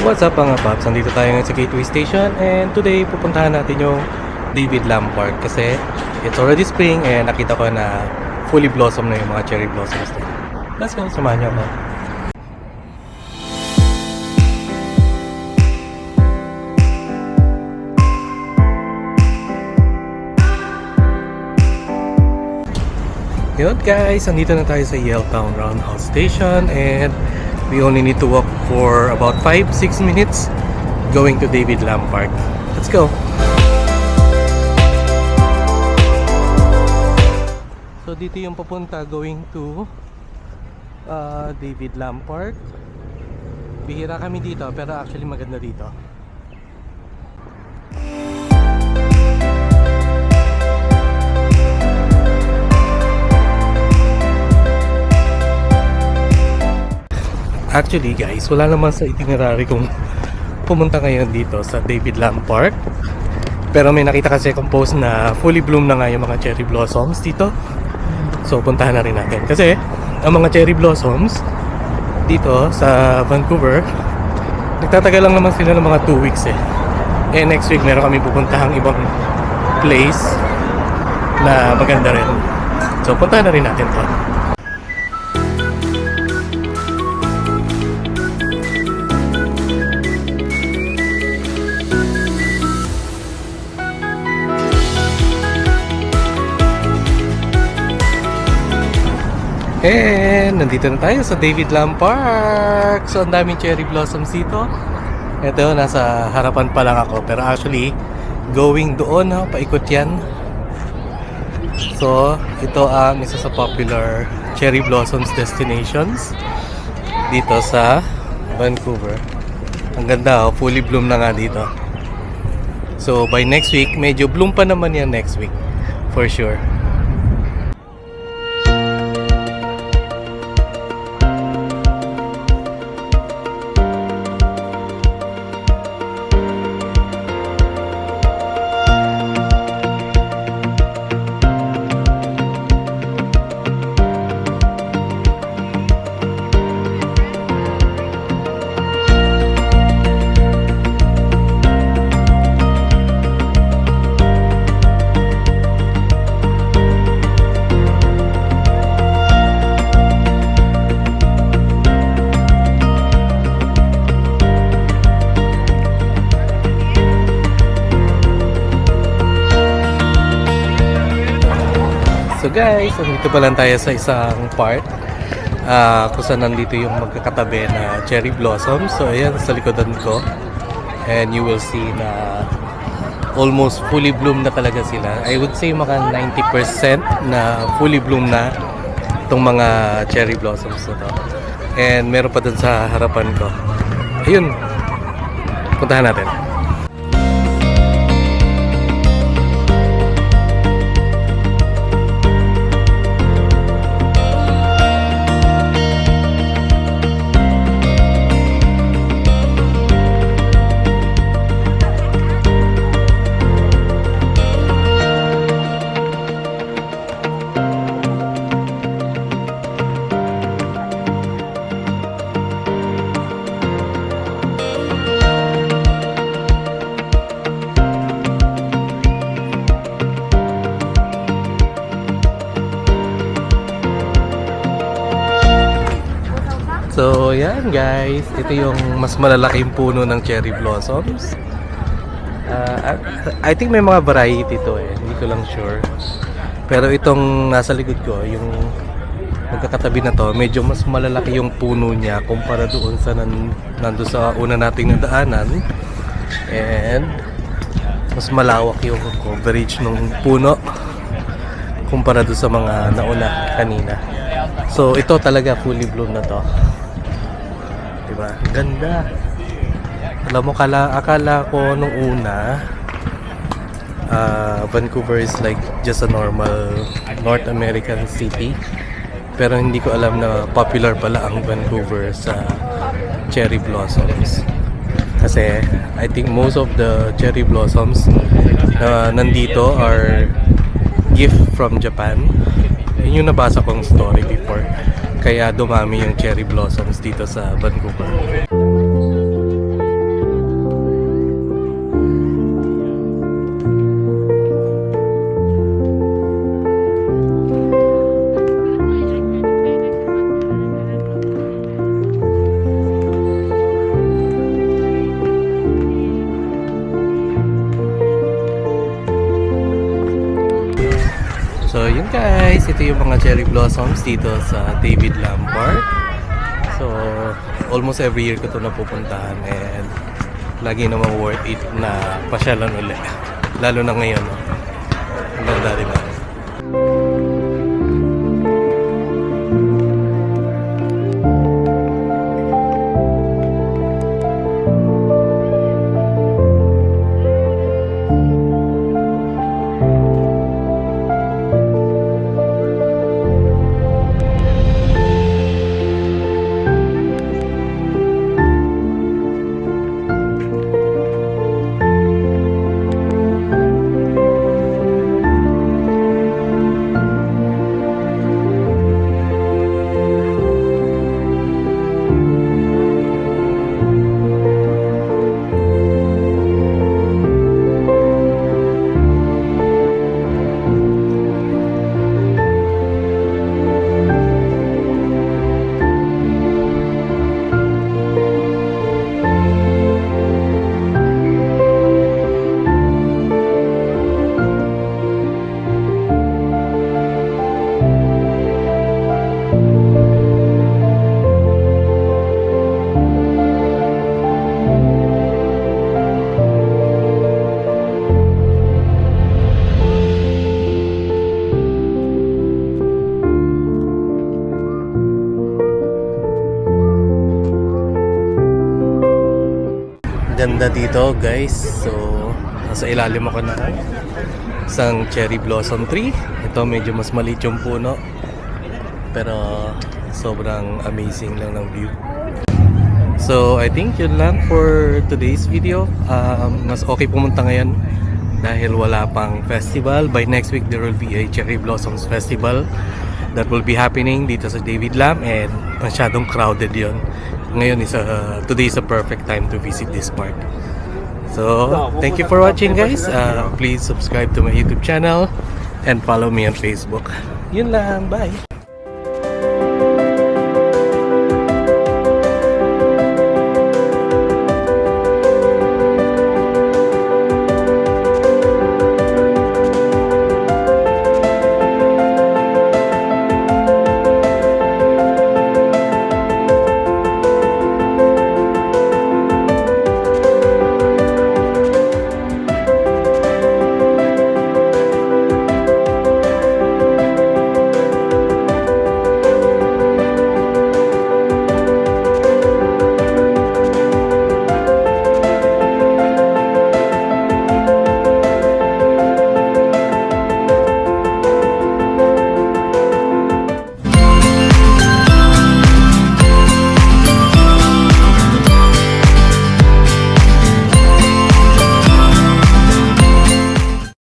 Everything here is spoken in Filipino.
What's up mga paps? Nandito tayo ngayon sa Gateway Station and today pupuntahan natin yung David Lam Park kasi it's already spring and nakita ko na fully blossom na yung mga cherry blossoms na. Let's go, samahan niyo ako. Yun guys, nandito na tayo sa Yaletown Roundhouse Station and we only need to walk for about 5-6 minutes going to David Lam Park. Let's go! So dito yung papunta going to David Lam Park. Bihira kami dito pero actually maganda dito. Actually guys, wala naman sa itinerary kung pumunta ngayon dito sa David Lam Park. Pero may nakita kasi akong post na fully bloom na nga yung mga cherry blossoms dito. So puntahan na rin natin. Kasi ang mga cherry blossoms dito sa Vancouver, nagtatagal lang naman sila ng mga 2 weeks eh. Eh next week meron kami pupuntahang ibang place na maganda rin. So puntahan na rin natin to. And nandito na tayo sa David Lam Park. So ang daming cherry blossoms dito. Ito, nasa harapan pa lang ako. Pero actually, going doon, paikot yan. So, ito ang isa sa popular cherry blossoms destinations dito sa Vancouver. Ang ganda, fully bloom na nga dito. So, by next week, medyo bloom pa naman yan next week. For sure. So guys, nandito pa lang tayo sa isang park kung saan nandito yung magkakatabi na cherry blossoms. So ayan, sa likodan ko. And you will see na almost fully bloom na talaga sila. I would say mga 90% na fully bloom na itong mga cherry blossoms na to. And meron pa dun sa harapan ko. Ayun, puntahan natin. So yan guys, ito yung mas malalaking puno ng cherry blossoms. I think may mga variety to eh, hindi ko lang sure. Pero itong nasa likod ko, yung magkakatabi na to, medyo mas malalaki yung puno niya kumpara doon sa nando sa una nating nadaanan. And mas malawak yung coverage ng puno kumpara doon sa mga nauna kanina. So ito talaga fully bloom na to. Diba? Ganda. Alam mo, akala ko nung una Vancouver is like just a normal North American city. Pero hindi ko alam na popular pala ang Vancouver sa cherry blossoms. Kasi I think most of the cherry blossoms na nandito are gift from Japan. Yun yung nabasa kong story before. Kaya dumami yung cherry blossoms dito sa Vancouver. guys, ito yung mga cherry blossoms dito sa David Lam Park. So, almost every year ko ito napupuntahan and lagi namang worth it na pasyalan ulit. Lalo na ngayon, no? Ang ganda, diba? Ganda dito guys. So nasa ilalim ako na isang cherry blossom tree. Ito medyo mas maliit yung puno, pero sobrang amazing lang ng view. So I think yun lang for today's video. Mas okay pumunta ngayon dahil wala pang festival. By next week there will be a cherry blossoms festival that will be happening dito sa David Lam, and masyadong crowded yon. Ngayon today is a perfect time to visit this park. So, thank you for watching guys. Please subscribe to my YouTube channel and follow me on Facebook. Yun lang, bye!